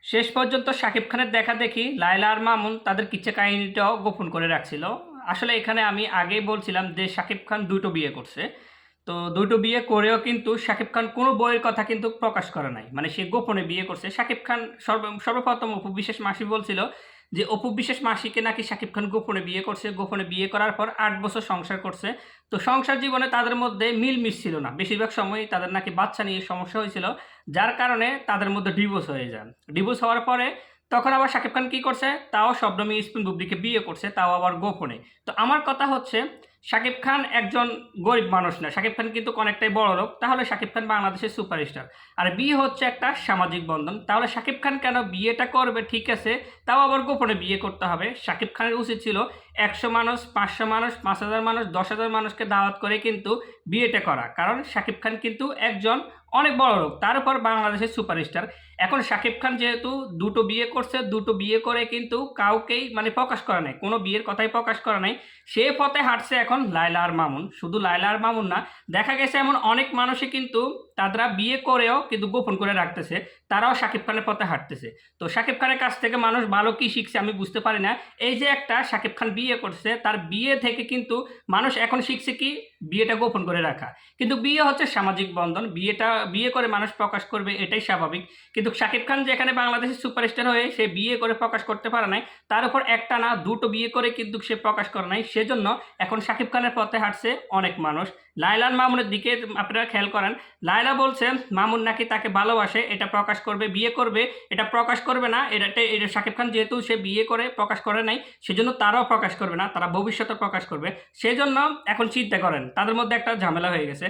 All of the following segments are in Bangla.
শেষ পর্যন্ত শাকিব খানের দেখা দেখি লায়লা আর মামুন তাদের কিচ্ছা কাহিনীটাও গোপন করে রাখছিল। আসলে এখানে আমি আগেই বলছিলাম যে শাকিব খান দুটো বিয়ে করছে। তো দুটো বিয়ে করেও কিন্তু শাকিব খান কোনো বইয়ের কথা কিন্তু প্রকাশ করে নাই, মানে সে গোপনে বিয়ে করছে। শাকিব খান সর্বপ্রথম অপু বিশ্বাস মাসি বলছিল যে অপু বিশ্বাস মাসিকে নাকি শাকিব খান গোপনে বিয়ে করছে, গোপনে বিয়ে করার পর 8 বছর সংসার করছে। তো সংসার জীবনে তাদের মধ্যে মিল মিশছিল না, বেশিরভাগ সময়ই তাদের নাকি বাচ্চা নিয়ে সমস্যা হয়েছিল, যার কারণে তাদের মধ্যে ডিভোর্স হয়ে যায়। ডিভোর্স হওয়ার পরে তখন আবার শাকিব খান কি করছে, তাও শবনম ইসমিন বুবলিকে বিয়ে করছে, তাও আবার গোপনে। তো আমার কথা হচ্ছে, শাকিব খান একজন গরিব মানুষ না, শাকিব খান কিন্তু অনেকটাই বড় লোক, তাহলে শাকিব খান বাংলাদেশের সুপারস্টার। আর বিয়ে হচ্ছে একটা সামাজিক বন্ধন, তাহলে শাকিব খান কেন বিয়েটা করবে? ঠিক আছে, তাও আবার গোপনে বিয়ে করতে হবে। শাকিব খানের উচিত ছিল 100 মানুষ, 500 মানুষ, 5,000 মানুষ, 10,000 মানুষকে দাওয়াত করে কিন্তু বিয়েটা করা, কারণ শাকিব খান কিন্তু একজন অনেক বড় লোক, তার উপর বাংলাদেশের সুপারস্টার। এখন শাকিব খান যেহেতু দুটো বিয়ে করছে, দুটো বিয়ে করে কিন্তু কাউকেই মানে প্রকাশ করা নাই, কোনো বিয়ের কথাই প্রকাশ করা নাই। সে পথে হাঁটছে এখন লায়লা আর মামুন। শুধু লায়লা আর মামুন না, দেখা গেছে এমন অনেক মানুষই কিন্তু তারা বিয়ে করেও কিন্তু গোপন করে রাখতেছে, তারাও শাকিব খানের পথে হাঁটতেছে। তো শাকিব খানের কাছ থেকে মানুষ ভালো কি শিখছে আমি বুঝতে পারি না। এই যে একটা শাকিব খান বিয়ে করছে, তার বিয়ে থেকে কিন্তু মানুষ এখন শিখছে কি, বিয়েটা গোপন করে রাখা। কিন্তু বিয়ে হচ্ছে সামাজিক বন্ধন, বিয়ে করে মানুষ প্রকাশ করবে, এটাই স্বাভাবিক। কিন্তু শাকিব খান যেখানে বাংলাদেশের সুপারস্টার হয়ে সে বিয়ে করে প্রকাশ করতে পারে নাই, তার উপর একটা না দুটো বিয়ে করে কিন্তু সে প্রকাশ করে নাই, সেজন্য এখন শাকিব খানের পথে হাঁটছে অনেক মানুষ। লায়লার মামুনের দিকে আপনারা খেয়াল করেন, লায়লা বলছেন মামুন নাকি তাকে ভালোবাসে, এটা প্রকাশ করবে, বিয়ে করবে, এটা প্রকাশ করবে না। এটা শাকিব খান যেহেতু সে বিয়ে করে প্রকাশ করে নাই, সেজন্য তারাও প্রকাশ করবে না, তারা ভবিষ্যতে প্রকাশ করবে। সেজন্য এখন চিন্তা করেন তাদের মধ্যে একটা ঝামেলা হয়ে গেছে।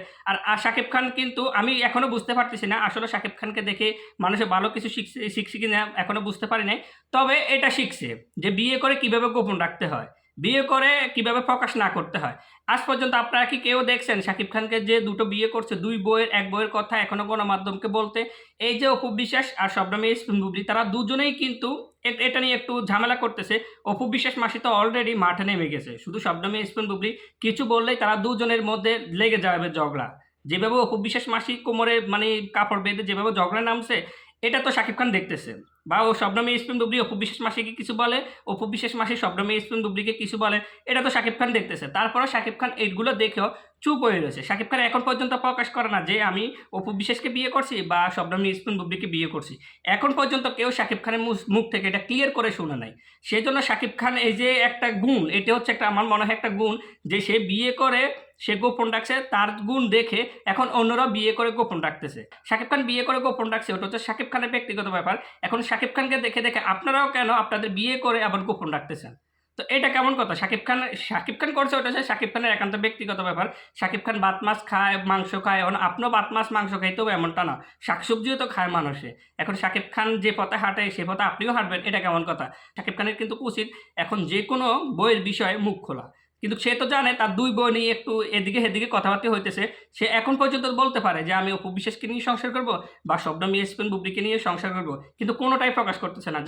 আর শাকিব খান কিন্তু আমি এখনো বুঝতে পারতেছি না আসলে শাকিব খানকে দেখে মানুষের ভালো কিছু শিখছে কিনা এখনো বুঝতে পারি নাই। তবে এটা শিখছে যে বিয়ে করে কিভাবে গোপন রাখতে হয়, বিয়ে করে কিভাবে প্রকাশ না করতে হয়। আজ পর্যন্ত আপনারা কি কেউ দেখছেন শাকিব খানকে যে দুটো বিয়ে করছে, দুই বইয়ের এক বইয়ের কথা এখনো গণমাধ্যমকে বলতে? এই যে অপু বিশ্বাস আর শবনম ইসমিন বুবলি, তারা দুজনেই কিন্তু এটা নিয়ে একটু ঝামেলা করতেছে। অপু বিশ্বাস মাসি তো অলরেডি মাঠে নেমে গেছে, শুধু শবনম ইসমিন বুবলি কিছু বললেই তারা দুজনের মধ্যে লেগে যাবে ঝগড়া। যেভাবে অপু বিশ্বাস মাসি কোমরে মানে কাপড় বেঁধে যেভাবে ঝগড়া নামছে, এটা তো শাকিব খান দেখতেছে। বা ও শবনম ইসমিন বুবলি অপু বিশ্বাস মাসিকে কিছু বলে, অপু বিশ্বাস মাসি শবনম ইসমিন বুবলিকে কিছু বলে, এটা তো শাকিব খান দেখতেছে। তারপরে শাকিব খান এইগুলো দেখেও চুপ হয়ে রয়েছে। শাকিব খান এখন পর্যন্ত প্রকাশ করে না যে আমি অপু বিশ্বাসকে বিয়ে করছি বা শবনম ইসমিন বুবলিকে বিয়ে করছি। এখন পর্যন্ত কেউ শাকিব খানের মুখ থেকে এটা ক্লিয়ার করে শুনে নাই। সেই জন্য শাকিব খান এই যে একটা গুণ, এটা হচ্ছে একটা আমার মনে হয় একটা গুণ, যে সে বিয়ে করে সে গোপন রাখছে, তার গুণ দেখে এখন অন্যরা বিয়ে করে গোপন রাখতেছে। শাকিব খান বিয়ে করে গোপন রাখছে, ওটা হচ্ছে শাকিব খানের ব্যক্তিগত ব্যাপার। এখন শাকিব খানকে দেখে দেখে আপনারাও কেন আপনাদের বিয়ে করে আবার গোপন রাখতেছেন? তো এটা কেমন কথা? শাকিব খান করছে, ওটা হচ্ছে শাকিব খানের একান্ত ব্যক্তিগত ব্যাপার। শাকিব খান ভাত মাছ খায়, মাংস খায়, এখন আপনিও ভাত মাছ মাংস খাইতেও এমনটা না, শাকসবজিও তো খায় মানুষে। এখন শাকিব খান যে পথে হাঁটে সে পথে আপনিও হাঁটবেন, এটা কেমন কথা? শাকিব খানের কিন্তু উচিত এখন যে কোনো বইয়ের বিষয়ে মুখ খোলা। কিন্তু সে তো জানে তার দুই বই নিয়ে একটু এদিকে সেদিকে কথাবার্তা হইতেছে, সে এখন পর্যন্ত বলতে পারে যে আমি অপু বিশ্বাসকে নিয়ে সংসার করবো বা শবনম ইসমিন বুবলিকে নিয়ে সংসার করবো, কিন্তু কোনোটাই প্রকাশ করতেছে না।